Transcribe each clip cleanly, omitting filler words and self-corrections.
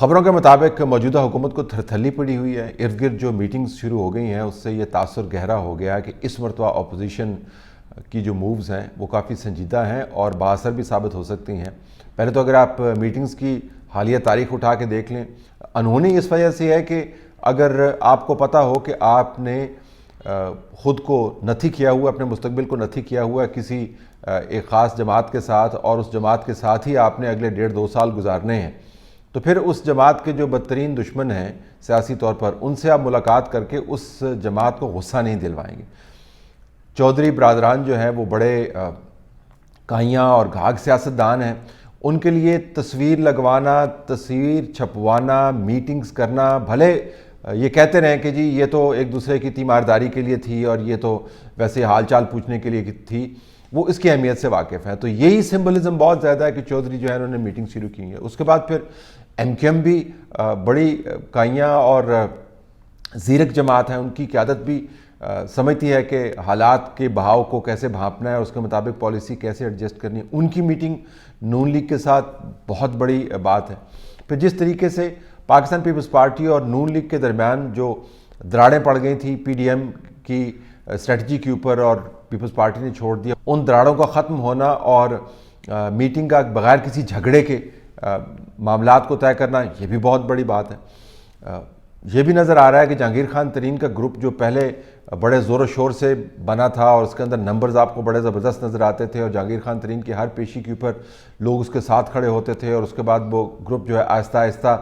خبروں کے مطابق موجودہ حکومت کو تھرتھلی پڑی ہوئی ہے. ارد گرد جو میٹنگز شروع ہو گئی ہیں اس سے یہ تاثر گہرا ہو گیا کہ اس مرتبہ اپوزیشن کی جو مووز ہیں وہ کافی سنجیدہ ہیں اور بااثر بھی ثابت ہو سکتی ہیں. پہلے تو اگر آپ میٹنگز کی حالیہ تاریخ اٹھا کے دیکھ لیں، انہونی اس وجہ سے ہے کہ اگر آپ کو پتہ ہو کہ آپ نے خود کو نتھی کیا ہوا، اپنے مستقبل کو نتھی کیا ہوا کسی ایک خاص جماعت کے ساتھ، اور اس جماعت کے ساتھ ہی آپ نے اگلے 1.5-2 سال گزارنے ہیں، تو پھر اس جماعت کے جو بدترین دشمن ہیں سیاسی طور پر، ان سے آپ ملاقات کر کے اس جماعت کو غصہ نہیں دلوائیں گے. چودھری برادران جو ہیں وہ بڑے کائیاں اور گھاگ سیاستدان ہیں. ان کے لیے تصویر لگوانا، تصویر چھپوانا، میٹنگز کرنا، بھلے یہ کہتے رہیں کہ جی یہ تو ایک دوسرے کی تیمارداری کے لیے تھی اور یہ تو ویسے حال چال پوچھنے کے لیے تھی، وہ اس کی اہمیت سے واقف ہیں. تو یہی سمبلزم بہت زیادہ ہے کہ چودھری جو ہے انہوں نے میٹنگ شروع کی ہے. اس کے بعد پھر ایم کیو ایم بھی بڑی کائیاں اور زیرک جماعت ہیں. ان کی قیادت بھی سمجھتی ہے کہ حالات کے بہاؤ کو کیسے بھانپنا ہے، اس کے مطابق پالیسی کیسے ایڈجسٹ کرنی ہے. ان کی میٹنگ نون لیگ کے ساتھ بہت بڑی بات ہے. پھر جس طریقے سے پاکستان پیپلز پارٹی اور نون لیگ کے درمیان جو دراڑیں پڑ گئی تھیں پی ڈی ایم کی اسٹریٹجی کے اوپر اور پیپلز پارٹی نے چھوڑ دیا، ان دراڑوں کا ختم ہونا اور میٹنگ کا بغیر کسی جھگڑے کے معاملات کو طے کرنا، یہ بھی بہت بڑی بات ہے. یہ بھی نظر آ رہا ہے کہ جہانگیر خان ترین کا گروپ جو پہلے بڑے زور و شور سے بنا تھا اور اس کے اندر نمبرز آپ کو بڑے زبردست نظر آتے تھے اور جہانگیر خان ترین کی ہر پیشی کے اوپر لوگ اس کے ساتھ کھڑے ہوتے تھے، اور اس کے بعد وہ گروپ جو ہے آہستہ آہستہ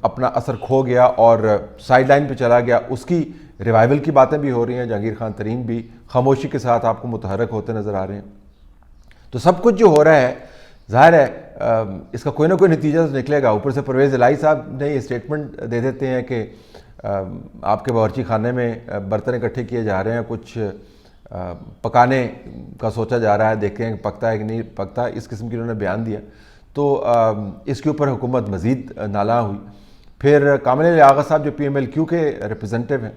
اپنا اثر کھو گیا اور سائیڈ لائن پہ چلا گیا. اس کی ریوائول کی باتیں بھی ہو رہی ہیں. جہانگیر خان ترین بھی خاموشی کے ساتھ آپ کو متحرک ہوتے نظر آ رہے ہیں. تو سب کچھ جو ہو رہا ہے ظاہر ہے اس کا کوئی نہ کوئی نتیجہ تو نکلے گا. اوپر سے پرویز الہی صاحب نے یہ اسٹیٹمنٹ دے دیتے ہیں کہ آپ کے باورچی خانے میں برتن اکٹھے کیے جا رہے ہیں، کچھ پکانے کا سوچا جا رہا ہے، دیکھتے ہیں کہ پکتا ہے کہ نہیں پکتا. اس قسم کی انہوں نے بیان دیا. تو اس کے اوپر حکومت مزید نالاں ہوئی. پھر کامل لیاقت صاحب جو پی ایم ایل کیو کے ریپرزنٹیو ہیں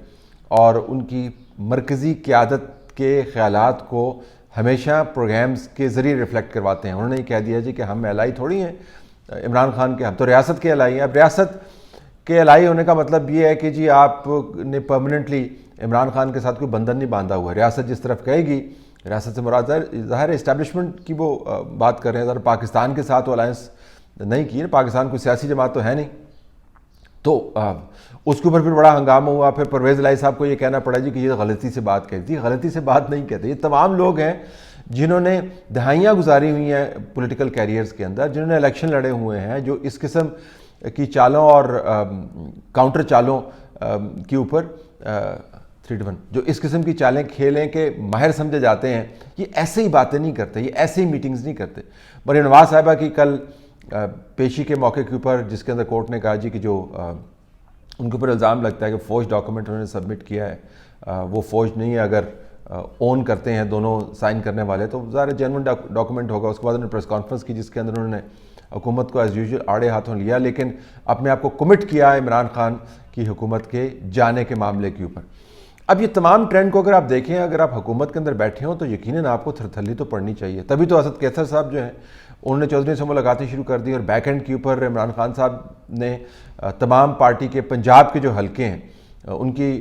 اور ان کی مرکزی قیادت کے خیالات کو ہمیشہ پروگرامز کے ذریعے ریفلیکٹ کرواتے ہیں. انہوں نے یہ کہہ دیا جی کہ ہم الائی تھوڑی ہیں عمران خان کے، ہم تو ریاست کے الائی ہیں. اب ریاست کے الائی ہونے کا مطلب یہ ہے کہ جی آپ نے پرماننٹلی عمران خان کے ساتھ کوئی بندھن نہیں باندھا ہوا ہے. ریاست جس طرف کہے گی، ریاست سے مراد ظاہر اسٹیبلشمنٹ کی وہ بات کر رہے ہیں. ظاہر پاکستان کے ساتھ وہ الائنس نہیں کی ہے، پاکستان کوئی سیاسی جماعت تو ہے نہیں. تو اس کے اوپر پھر بڑا ہنگامہ ہوا. پھر پرویز الہی صاحب کو یہ کہنا پڑا جی کہ یہ غلطی سے بات کہتی ہے. غلطی سے بات نہیں کہتے. یہ تمام لوگ ہیں جنہوں نے دہائیاں گزاری ہوئی ہیں پولیٹیکل کیریئرز کے اندر، جنہوں نے الیکشن لڑے ہوئے ہیں، جو اس قسم کی چالوں اور کاؤنٹر چالوں کے اوپر 3-1 جو اس قسم کی چالیں کھیلیں کہ ماہر سمجھے جاتے ہیں. یہ ایسے ہی باتیں نہیں کرتے، یہ ایسے ہی میٹنگز نہیں کرتے. مریم نواز صاحبہ کی کل پیشی کے موقع کے اوپر جس کے اندر کورٹ نے کہا جی کہ جو ان کے اوپر الزام لگتا ہے کہ فوج ڈاکومنٹ انہوں نے سبمٹ کیا ہے، وہ فوج نہیں ہے. اگر اون کرتے ہیں دونوں سائن کرنے والے تو ظاہر جینوئن ڈاکومنٹ ہوگا. اس کے بعد انہوں نے پریس کانفرنس کی جس کے اندر انہوں نے حکومت کو ایز یوزول آڑے ہاتھوں لیا، لیکن اپنے آپ کو کمٹ کیا ہے عمران خان کی حکومت کے جانے کے معاملے کے اوپر. اب یہ تمام ٹرینڈ کو اگر آپ دیکھیں، اگر آپ حکومت کے اندر بیٹھے ہوں تو یقیناً آپ کو تھرتھلی تو پڑنی چاہیے. تبھی تو اسد کیسر صاحب جو ہیں انہوں نے چودھری سے ملاقاتیں شروع کر دی اور بیک اینڈ کے اوپر عمران خان صاحب نے تمام پارٹی کے پنجاب کے جو حلقے ہیں ان کی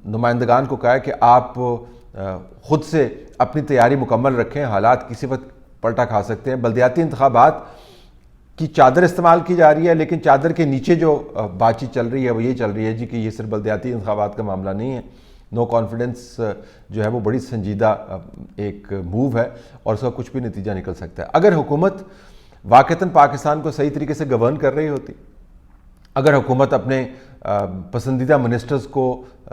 نمائندگان کو کہا ہے کہ آپ خود سے اپنی تیاری مکمل رکھیں، حالات کسی وقت پلٹا کھا سکتے ہیں. بلدیاتی انتخابات کی چادر استعمال کی جا رہی ہے، لیکن چادر کے نیچے جو بات چیت چل رہی ہے وہ یہ چل رہی ہے جی کہ یہ صرف بلدیاتی انتخابات کا معاملہ نہیں ہے. نو کانفیڈنس جو ہے وہ بڑی سنجیدہ ایک موو ہے اور اس کا کچھ بھی نتیجہ نکل سکتا ہے. اگر حکومت واقعتاً پاکستان کو صحیح طریقے سے گورن کر رہی ہوتی، اگر حکومت اپنے پسندیدہ منسٹرز کو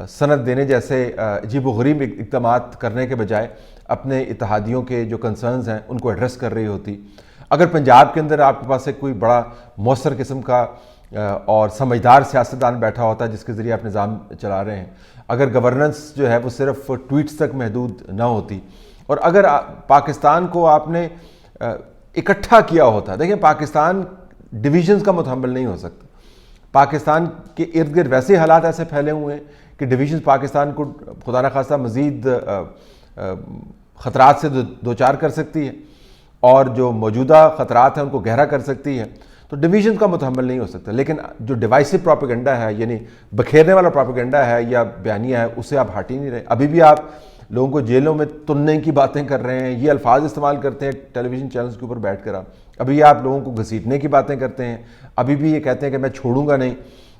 سند دینے جیسے عجیب و غریب اقدامات کرنے کے بجائے اپنے اتحادیوں کے جو کنسرنز ہیں ان کو ایڈریس کر رہی ہوتی، اگر پنجاب کے اندر آپ کے پاس ایک کوئی بڑا مؤثر قسم کا اور سمجھدار سیاستدان بیٹھا ہوتا ہے جس کے ذریعے آپ نظام چلا رہے ہیں، اگر گورننس جو ہے وہ صرف ٹویٹس تک محدود نہ ہوتی، اور اگر پاکستان کو آپ نے اکٹھا کیا ہوتا. دیکھیں پاکستان ڈویژنز کا متحمل نہیں ہو سکتا. پاکستان کے ارد گرد ویسے حالات ایسے پھیلے ہوئے ہیں کہ ڈویژنز پاکستان کو خدا نخواستہ مزید خطرات سے دوچار کر سکتی ہے اور جو موجودہ خطرات ہیں ان کو گہرا کر سکتی ہے. تو ڈویژن کا متحمل نہیں ہو سکتا. لیکن جو ڈیوائسو پروپیگنڈا ہے, یعنی بکھیرنے والا پروپیگنڈا ہے یا بیانیہ ہے, اس سے آپ ہٹ ہی نہیں رہے. ابھی بھی آپ لوگوں کو جیلوں میں تننے کی باتیں کر رہے ہیں, یہ الفاظ استعمال کرتے ہیں ٹیلی ویژن چینلز کے اوپر بیٹھ کر. ابھی آپ لوگوں کو گھسیٹنے کی باتیں کرتے ہیں, ابھی بھی یہ کہتے ہیں کہ میں چھوڑوں گا نہیں.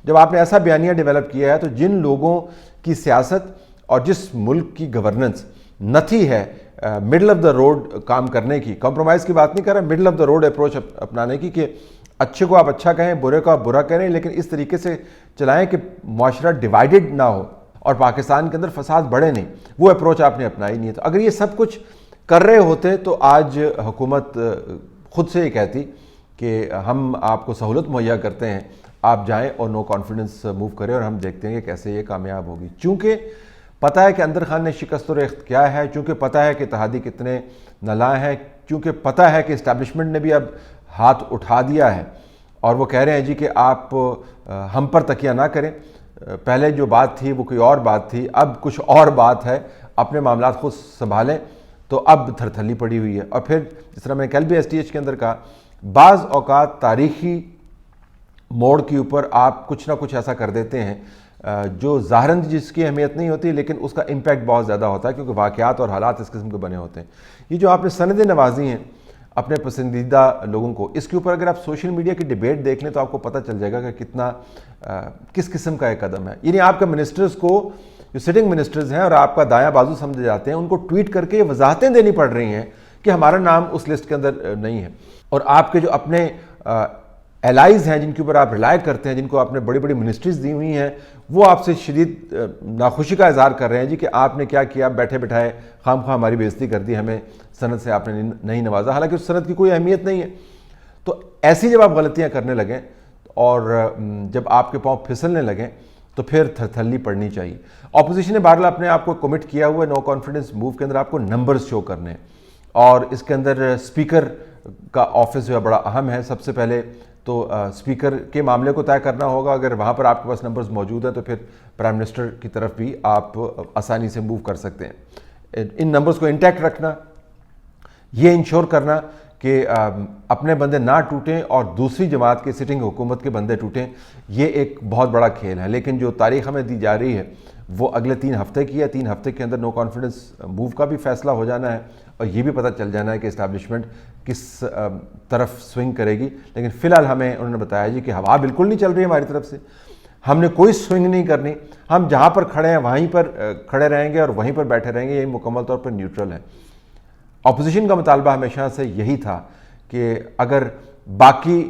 جب آپ نے ایسا بیانیہ ڈیولپ کیا ہے تو جن لوگوں کی سیاست اور جس ملک کی گورننس نتھی ہے مڈل آف دا روڈ کام کرنے کی, کمپرومائز کی بات نہیں کر رہا, middle of the road approach اپنانے کی, کہ اچھے کو آپ اچھا کہیں, برے کو آپ برا کہیں, لیکن اس طریقے سے چلائیں کہ معاشرہ ڈیوائیڈڈ نہ ہو اور پاکستان کے اندر فساد بڑھے نہیں, وہ اپروچ آپ نے اپنائی نہیں ہے. تو اگر یہ سب کچھ کر رہے ہوتے تو آج حکومت خود سے یہ کہتی کہ ہم آپ کو سہولت مہیا کرتے ہیں, آپ جائیں اور نو کانفیڈنس موو کریں اور ہم دیکھتے ہیں کہ کیسے یہ کامیاب ہوگی. چونکہ پتہ ہے کہ اندر خان نے شکست و ریخت کیا ہے, چونکہ پتہ ہے کہ اتحادی کتنے نالاں ہیں, چونکہ پتہ ہے کہ اسٹیبلشمنٹ نے بھی اب ہاتھ اٹھا دیا ہے اور وہ کہہ رہے ہیں جی کہ آپ ہم پر تکیہ نہ کریں, پہلے جو بات تھی وہ کوئی اور بات تھی, اب کچھ اور بات ہے, اپنے معاملات خود سنبھالیں. تو اب تھرتھلی پڑی ہوئی ہے. اور پھر جس طرح میں کل بھی ایس ٹی ایچ کے اندر کہا, بعض اوقات تاریخی موڑ کے اوپر آپ کچھ نہ کچھ ایسا کر دیتے ہیں جو ظاہراً جس کی اہمیت نہیں ہوتی لیکن اس کا امپیکٹ بہت زیادہ ہوتا ہے, کیونکہ واقعات اور حالات اس قسم کے بنے ہوتے ہیں. یہ جو آپ نے سندیں نوازی ہیں اپنے پسندیدہ لوگوں کو, اس کے اوپر اگر آپ سوشل میڈیا کی ڈیبیٹ دیکھ لیں تو آپ کو پتہ چل جائے گا کہ کتنا کس قسم کا ایک قدم ہے. یعنی آپ کے منسٹرز کو, جو سٹنگ منسٹرز ہیں اور آپ کا دایاں بازو سمجھے جاتے ہیں, ان کو ٹویٹ کر کے یہ وضاحتیں دینی پڑ رہی ہیں کہ ہمارا نام اس لسٹ کے اندر نہیں ہے. اور آپ کے جو اپنے الائز ہیں, جن کے اوپر آپ ریلائی کرتے ہیں, جن کو آپ نے بڑی بڑی منسٹریز دی ہوئی ہیں, وہ آپ سے شدید ناخوشی کا اظہار کر رہے ہیں جی کہ آپ نے کیا کیا, بیٹھے بٹھائے خام خواہ ہماری بےعزتی کر دی, ہمیں سند سے آپ نے نہیں نوازا, حالانکہ اس سند کی کوئی اہمیت نہیں ہے. تو ایسی جب آپ غلطیاں کرنے لگیں اور جب آپ کے پاؤں پھسلنے لگیں تو پھر تھرتھلی پڑنی چاہیے. اپوزیشن نے بہرحال اپنے آپ کو کمٹ کیا ہوا ہے نو کانفیڈنس موو کے اندر آپ کو نمبرز شو کرنے ہیں, اور اس کے اندر اسپیکر کا آفس جو ہے بڑا اہم ہے. سب سے پہلے تو اسپیکر کے معاملے کو طے کرنا ہوگا. اگر وہاں پر آپ کے پاس نمبرز موجود ہیں تو پھر پرائم منسٹر کی طرف بھی آپ آسانی سے موو کر سکتے ہیں. ان نمبرز کو انٹیکٹ رکھنا, یہ انشور کرنا کہ اپنے بندے نہ ٹوٹیں اور دوسری جماعت کے سٹنگ حکومت کے بندے ٹوٹیں, یہ ایک بہت بڑا کھیل ہے. لیکن جو تاریخ ہمیں دی جا رہی ہے وہ اگلے 3 ہفتے کی ہے. 3 ہفتے کے اندر نو کانفیڈنس موو کا بھی فیصلہ ہو جانا ہے اور یہ بھی پتہ چل جانا ہے کہ اسٹیبلشمنٹ کس طرف سوئنگ کرے گی. لیکن فی الحال ہمیں انہوں نے بتایا جی کہ ہوا بالکل نہیں چل رہی ہماری طرف سے, ہم نے کوئی سوئنگ نہیں کرنی, ہم جہاں پر کھڑے ہیں وہیں پر کھڑے رہیں گے اور وہیں پر بیٹھے رہیں گے, یہ مکمل طور پر نیوٹرل ہے. اپوزیشن کا مطالبہ ہمیشہ سے یہی تھا کہ اگر باقی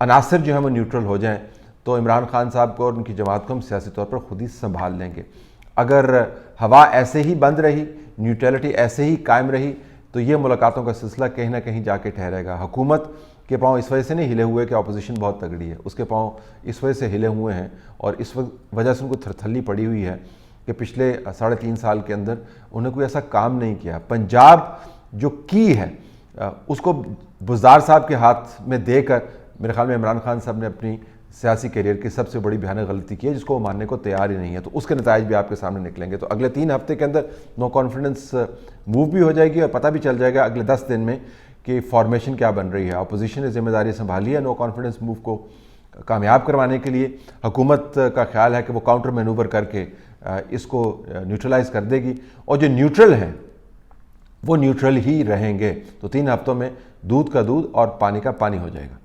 عناصر جو ہیں وہ نیوٹرل ہو جائیں تو عمران خان صاحب کو اور ان کی جماعت کو ہم سیاسی طور پر خود ہی سنبھال لیں گے. اگر ہوا ایسے ہی بند رہی, نیوٹرلٹی ایسے ہی قائم رہی, تو یہ ملاقاتوں کا سلسلہ کہیں نہ کہیں جا کے ٹھہرے گا. حکومت کے پاؤں اس وجہ سے نہیں ہلے ہوئے کہ اپوزیشن بہت تگڑی ہے, اس کے پاؤں اس وجہ سے ہلے ہوئے ہیں اور اس وجہ سے ان کو تھرتھلی پڑی ہوئی ہے کہ پچھلے 3.5 سال کے اندر انہیں کوئی ایسا کام نہیں کیا. پنجاب جو کی ہے اس کو بزدار صاحب کے ہاتھ میں دے کر میرے خیال میں عمران خان صاحب نے اپنی سیاسی کیریئر کی سب سے بڑی بھیانک غلطی کی ہے, جس کو وہ ماننے کو تیار ہی نہیں ہے. تو اس کے نتائج بھی آپ کے سامنے نکلیں گے. تو اگلے 3 ہفتے کے اندر نو کانفیڈنس موو بھی ہو جائے گی اور پتہ بھی چل جائے گا اگلے 10 دن میں کہ فارمیشن کیا بن رہی ہے. اپوزیشن نے ذمہ داری سنبھالی ہے نو کانفیڈنس موو کو کامیاب کروانے کے لیے. حکومت کا خیال ہے کہ وہ کاؤنٹر مینوور کر کے اس کو نیوٹرلائز کر دے گی, اور جو نیوٹرل ہیں وہ نیوٹرل ہی رہیں گے. تو 3 ہفتوں میں دودھ کا دودھ اور پانی کا پانی ہو جائے گا.